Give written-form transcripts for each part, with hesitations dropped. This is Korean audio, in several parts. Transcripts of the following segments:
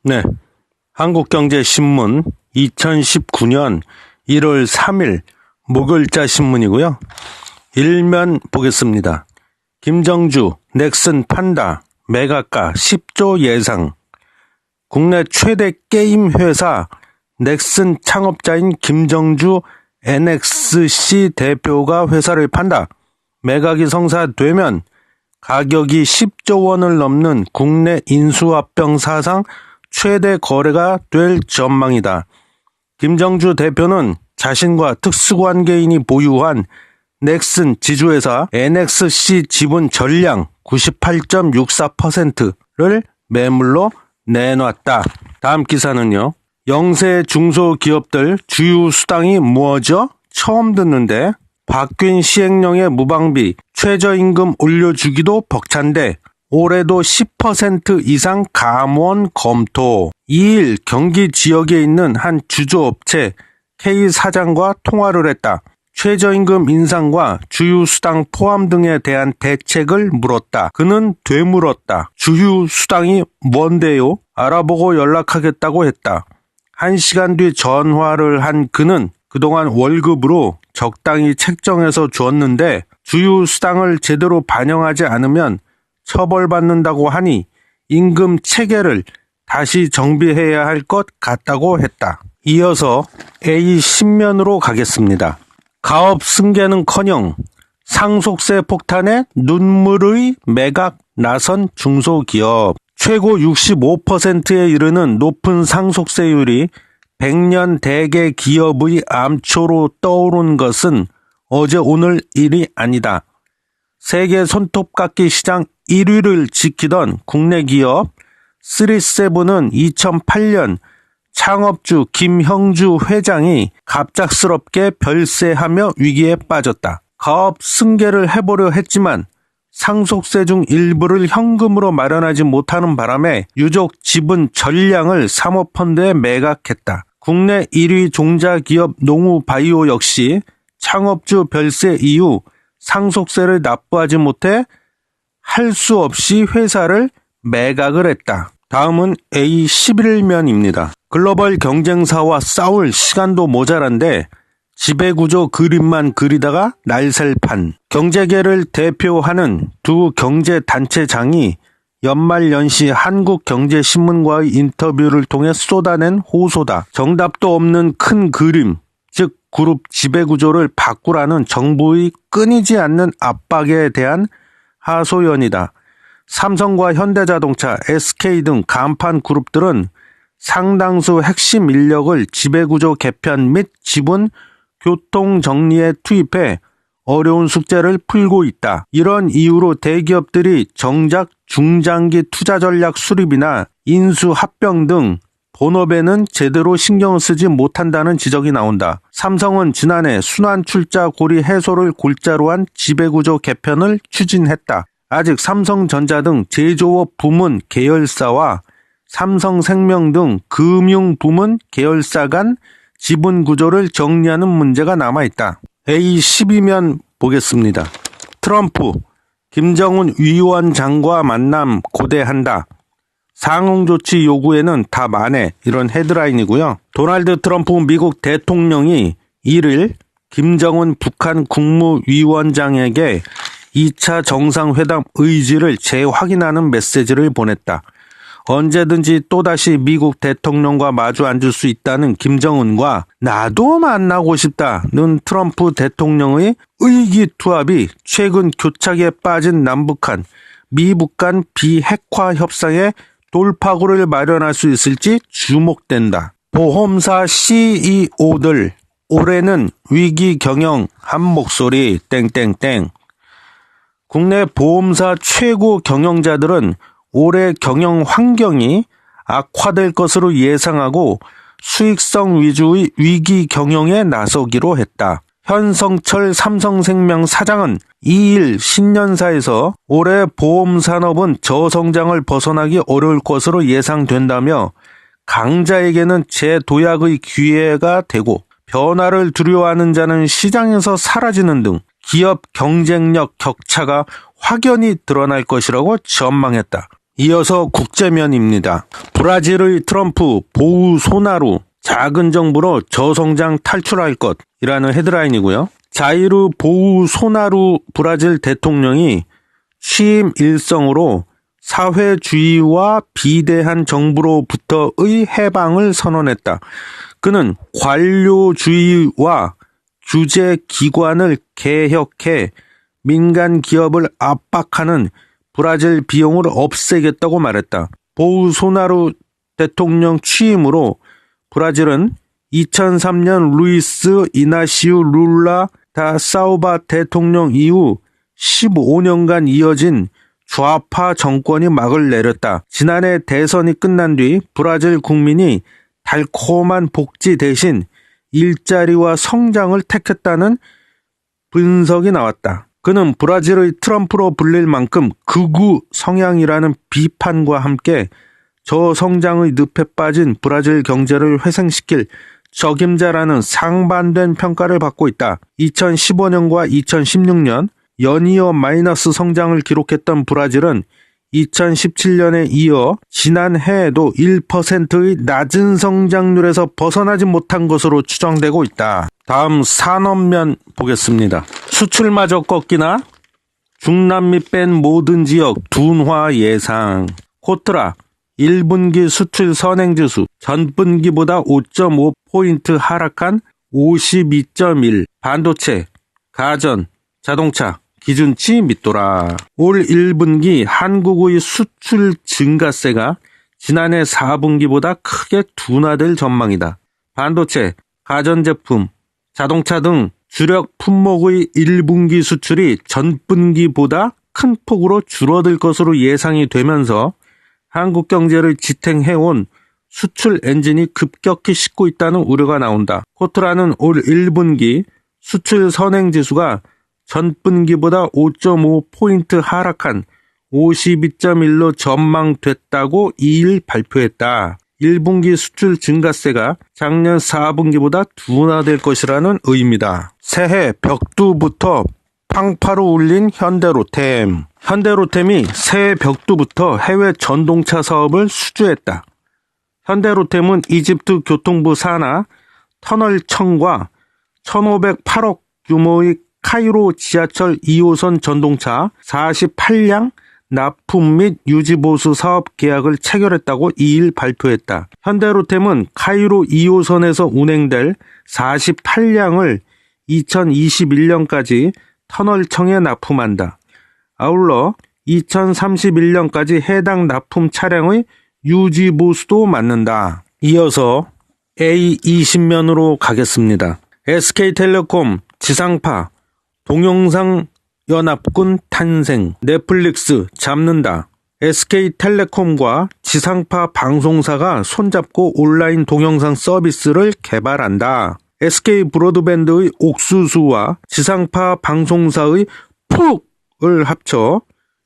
네, 한국경제신문 2019년 1월 3일 목요일자 신문이고요. 일면 보겠습니다. 김정주, 넥슨 판다, 매각가 10조 예상. 국내 최대 게임 회사 넥슨 창업자인 김정주 NXC 대표가 회사를 판다. 매각이 성사되면 가격이 10조 원을 넘는 국내 인수합병 사상 최대 거래가 될 전망이다. 김정주 대표는 자신과 특수관계인이 보유한 넥슨 지주회사 NXC 지분 전량 98.64%를 매물로 내놨다. 다음 기사는요. 영세 중소기업들 주유 수당이 무엇이죠? 처음 듣는데 박균 시행령의 무방비, 최저임금 올려주기도 벅찬데 올해도 10% 이상 감원 검토. 2일 경기 지역에 있는 한 주조업체 K 사장과 통화를 했다. 최저임금 인상과 주유수당 포함 등에 대한 대책을 물었다. 그는 되물었다. 주유수당이 뭔데요? 알아보고 연락하겠다고 했다. 1시간 뒤 전화를 한 그는 그동안 월급으로 적당히 책정해서 주었는데 주유수당을 제대로 반영하지 않으면 처벌받는다고 하니 임금 체계를 다시 정비해야 할 것 같다고 했다. 이어서 A10면으로 가겠습니다. 가업 승계는커녕 상속세 폭탄에 눈물의 매각 나선 중소기업. 최고 65%에 이르는 높은 상속세율이 100년 대개 기업의 암초로 떠오른 것은 어제 오늘 일이 아니다. 세계 손톱깎이 시장 1위를 지키던 국내 기업 3세븐은 2008년 창업주 김형주 회장이 갑작스럽게 별세하며 위기에 빠졌다. 가업 승계를 해보려 했지만 상속세 중 일부를 현금으로 마련하지 못하는 바람에 유족 지분 전량을 사모펀드에 매각했다. 국내 1위 종자기업 농우바이오 역시 창업주 별세 이후 상속세를 납부하지 못해 할 수 없이 회사를 매각을 했다. 다음은 A11면입니다. 글로벌 경쟁사와 싸울 시간도 모자란데 지배구조 그림만 그리다가 날셀판. 경제계를 대표하는 두 경제단체장이 연말연시 한국경제신문과의 인터뷰를 통해 쏟아낸 호소다. 정답도 없는 큰 그림, 즉 그룹 지배구조를 바꾸라는 정부의 끊이지 않는 압박에 대한 하소연이다. 삼성과 현대자동차, SK 등 간판 그룹들은 상당수 핵심 인력을 지배구조 개편 및 지분 교통 정리에 투입해 어려운 숙제를 풀고 있다. 이런 이유로 대기업들이 정작 중장기 투자 전략 수립이나 인수 합병 등 본업에는 제대로 신경을 쓰지 못한다는 지적이 나온다. 삼성은 지난해 순환출자 고리 해소를 골자로 한 지배구조 개편을 추진했다. 아직 삼성전자 등 제조업 부문 계열사와 삼성생명 등 금융 부문 계열사 간 지분 구조를 정리하는 문제가 남아있다. A12면 보겠습니다. 트럼프, 김정은 위원장과 만남 고대한다. 상응조치 요구에는 다 만회. 이런 헤드라인이고요. 도널드 트럼프 미국 대통령이 1일 김정은 북한 국무위원장에게 2차 정상회담 의지를 재확인하는 메시지를 보냈다. 언제든지 또다시 미국 대통령과 마주 앉을 수 있다는 김정은과 나도 만나고 싶다는 트럼프 대통령의 의기투합이 최근 교착에 빠진 남북한, 미북 간 비핵화 협상에 돌파구를 마련할 수 있을지 주목된다. 보험사 CEO들 올해는 위기 경영 한 목소리 땡땡땡. 국내 보험사 최고 경영자들은 올해 경영 환경이 악화될 것으로 예상하고 수익성 위주의 위기 경영에 나서기로 했다. 현성철 삼성생명 사장은 2일 신년사에서 올해 보험산업은 저성장을 벗어나기 어려울 것으로 예상된다며 강자에게는 재도약의 기회가 되고 변화를 두려워하는 자는 시장에서 사라지는 등 기업 경쟁력 격차가 확연히 드러날 것이라고 전망했다. 이어서 국제면입니다. 브라질의 트럼프 보우소나루 작은 정부로 저성장 탈출할 것이라는 헤드라인이고요. 자이르 보우소나루 브라질 대통령이 취임 일성으로 사회주의와 비대한 정부로부터의 해방을 선언했다. 그는 관료주의와 규제 기관을 개혁해 민간 기업을 압박하는 브라질 비용을 없애겠다고 말했다. 보우소나루 대통령 취임으로 브라질은 2003년 루이스 이나시우 룰라 다 사우바 대통령 이후 15년간 이어진 좌파 정권이 막을 내렸다. 지난해 대선이 끝난 뒤 브라질 국민이 달콤한 복지 대신 일자리와 성장을 택했다는 분석이 나왔다. 그는 브라질의 트럼프로 불릴 만큼 극우 성향이라는 비판과 함께 저성장의 늪에 빠진 브라질 경제를 회생시킬 적임자라는 상반된 평가를 받고 있다. 2015년과 2016년 연이어 마이너스 성장을 기록했던 브라질은 2017년에 이어 지난해에도 1%의 낮은 성장률에서 벗어나지 못한 것으로 추정되고 있다. 다음 산업면 보겠습니다. 수출마저 꺾이나? 중남미 뺀 모든 지역 둔화 예상. 코트라 1분기 수출 선행지수 전분기보다 5.5포인트 하락한 52.1. 반도체, 가전, 자동차 기준치 밑돌아. 올 1분기 한국의 수출 증가세가 지난해 4분기보다 크게 둔화될 전망이다. 반도체, 가전제품, 자동차 등 주력 품목의 1분기 수출이 전분기보다 큰 폭으로 줄어들 것으로 예상이 되면서 한국 경제를 지탱해온 수출 엔진이 급격히 식고 있다는 우려가 나온다. 코트라는 올 1분기 수출 선행지수가 전분기보다 5.5포인트 하락한 52.1로 전망됐다고 2일 발표했다. 1분기 수출 증가세가 작년 4분기보다 둔화될 것이라는 의미다. 새해 벽두부터 팡파로 울린 현대로템. 현대로템이 새해 벽두부터 해외 전동차 사업을 수주했다. 현대로템은 이집트 교통부 산하 터널청과 1,508억 규모의 카이로 지하철 2호선 전동차 48량 납품 및 유지보수 사업 계약을 체결했다고 2일 발표했다. 현대로템은 카이로 2호선에서 운행될 48량을 2021년까지 터널청에 납품한다. 아울러 2031년까지 해당 납품 차량의 유지보수도 맡는다. 이어서 A20면으로 가겠습니다. SK텔레콤 지상파 동영상 연합군 탄생. 넷플릭스 잡는다. SK텔레콤과 지상파 방송사가 손잡고 온라인 동영상 서비스를 개발한다. SK브로드밴드의 옥수수와 지상파 방송사의 푹을 합쳐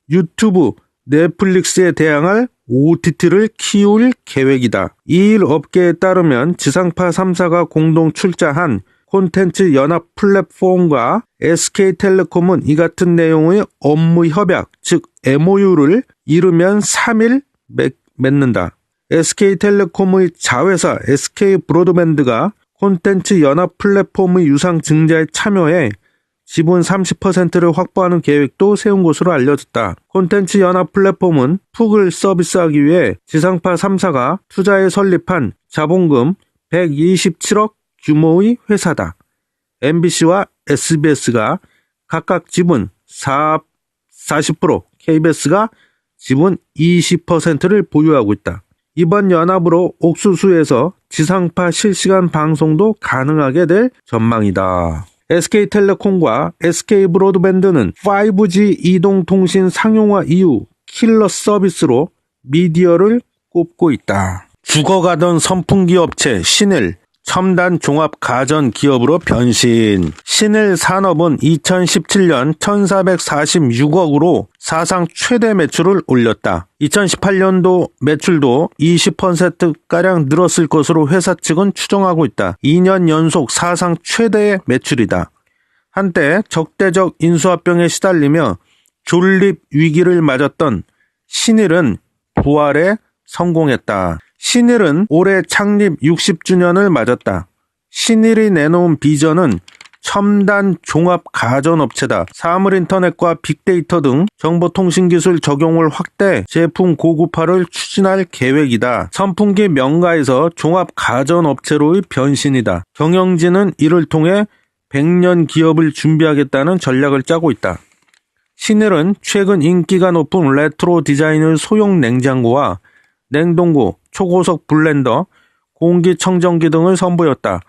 유튜브, 넷플릭스에 대항할 OTT를 키울 계획이다. 이일 업계에 따르면 지상파 3사가 공동 출자한 콘텐츠 연합 플랫폼과 SK텔레콤은 이 같은 내용의 업무 협약, 즉 MOU를 이르면 3일 맺는다. SK텔레콤의 자회사 SK브로드밴드가 콘텐츠 연합 플랫폼의 유상 증자에 참여해 지분 30%를 확보하는 계획도 세운 것으로 알려졌다. 콘텐츠 연합 플랫폼은 푹을 서비스하기 위해 지상파 3사가 투자에 설립한 자본금 127억 규모의 회사다. MBC와 SBS가 각각 지분 40%, KBS가 지분 20%를 보유하고 있다. 이번 연합으로 옥수수에서 지상파 실시간 방송도 가능하게 될 전망이다. SK텔레콤과 SK브로드밴드는 5G 이동통신 상용화 이후 킬러 서비스로 미디어를 꼽고 있다. 죽어가던 선풍기 업체 신일 첨단 종합 가전 기업으로 변신. 신일 산업은 2017년 1,446억으로 사상 최대 매출을 올렸다. 2018년도 매출도 20%가량 늘었을 것으로 회사 측은 추정하고 있다. 2년 연속 사상 최대의 매출이다. 한때 적대적 인수합병에 시달리며 존립 위기를 맞았던 신일은 부활에 성공했다. 신일은 올해 창립 60주년을 맞았다. 신일이 내놓은 비전은 첨단 종합 가전업체다. 사물인터넷과 빅데이터 등 정보통신기술 적용을 확대 제품 고급화를 추진할 계획이다. 선풍기 명가에서 종합 가전업체로의 변신이다. 경영진은 이를 통해 100년 기업을 준비하겠다는 전략을 짜고 있다. 신일은 최근 인기가 높은 레트로 디자인의 소형 냉장고와 냉동고, 초고속 블렌더, 공기청정기 등을 선보였다.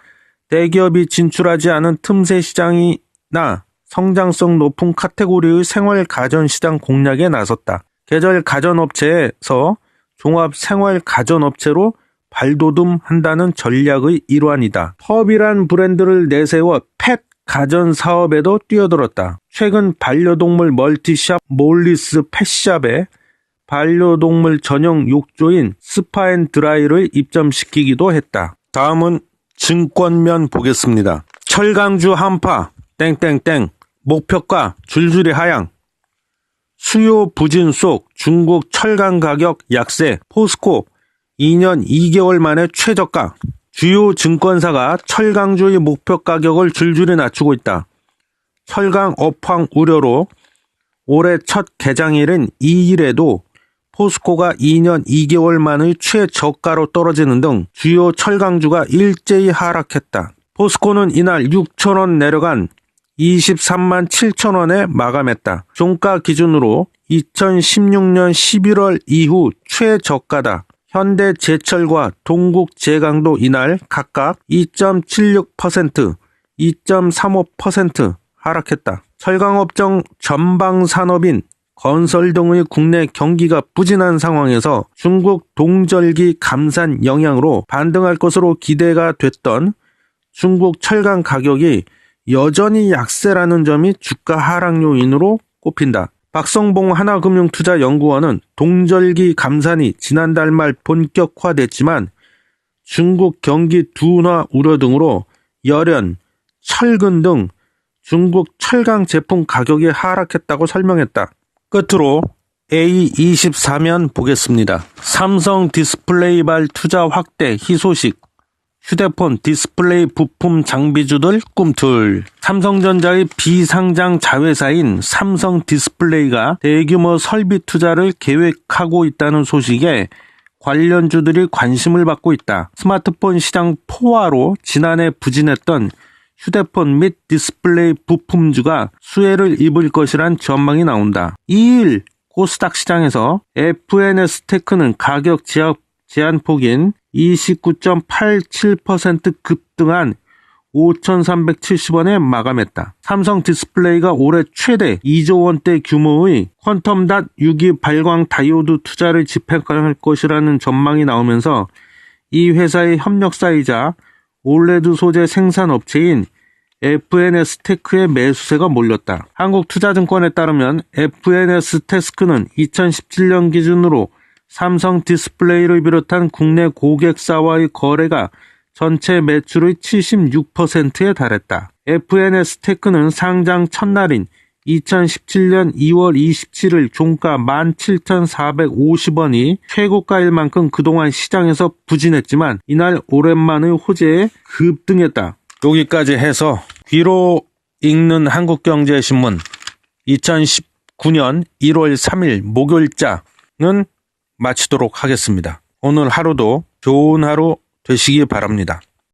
대기업이 진출하지 않은 틈새 시장이나 성장성 높은 카테고리의 생활 가전 시장 공략에 나섰다. 계절 가전업체에서 종합 생활 가전업체로 발돋움한다는 전략의 일환이다. 펍이란 브랜드를 내세워 펫 가전 사업에도 뛰어들었다. 최근 반려동물 멀티샵 몰리스 펫샵에 반려동물 전용 욕조인 스파앤드라이를 입점시키기도 했다. 다음은 증권면 보겠습니다. 철강주 한파 땡땡땡 목표가 줄줄이 하향. 수요 부진 속 중국 철강 가격 약세. 포스코 2년 2개월 만에 최저가. 주요 증권사가 철강주의 목표 가격을 줄줄이 낮추고 있다. 철강 업황 우려로 올해 첫 개장일인 2일에도 포스코가 2년 2개월 만의 최저가로 떨어지는 등 주요 철강주가 일제히 하락했다. 포스코는 이날 6,000원 내려간 23만 7천원에 마감했다. 종가 기준으로 2016년 11월 이후 최저가다. 현대제철과 동국제강도 이날 각각 2.76%, 2.35% 하락했다. 철강업종 전방 산업인 건설 등의 국내 경기가 부진한 상황에서 중국 동절기 감산 영향으로 반등할 것으로 기대가 됐던 중국 철강 가격이 여전히 약세라는 점이 주가 하락 요인으로 꼽힌다. 박성봉 하나금융투자연구원은 동절기 감산이 지난달 말 본격화됐지만 중국 경기 둔화 우려 등으로 열연, 철근 등 중국 철강 제품 가격이 하락했다고 설명했다. 끝으로 A24면 보겠습니다. 삼성 디스플레이발 투자 확대 희소식. 휴대폰 디스플레이 부품 장비주들 꿈틀. 삼성전자의 비상장 자회사인 삼성 디스플레이가 대규모 설비 투자를 계획하고 있다는 소식에 관련주들이 관심을 받고 있다. 스마트폰 시장 포화로 지난해 부진했던 휴대폰 및 디스플레이 부품주가 수혜를 입을 것이란 전망이 나온다. 2일 코스닥 시장에서 FNS테크는 가격 제한폭인 29.87% 급등한 5,370원에 마감했다. 삼성 디스플레이가 올해 최대 2조 원대 규모의 퀀텀닷 유기 발광 다이오드 투자를 집행할 것이라는 전망이 나오면서 이 회사의 협력사이자 올레드 소재 생산업체인 FNS테크의 매수세가 몰렸다. 한국투자증권에 따르면 FNS테크는 2017년 기준으로 삼성 디스플레이를 비롯한 국내 고객사와의 거래가 전체 매출의 76%에 달했다. FNS테크는 상장 첫날인 2017년 2월 27일 종가 17,450원이 최고가일 만큼 그동안 시장에서 부진했지만 이날 오랜만의 호재에 급등했다. 여기까지 해서 귀로 읽는 한국경제신문 2019년 1월 3일 목요일자는 마치도록 하겠습니다. 오늘 하루도 좋은 하루 되시기 바랍니다.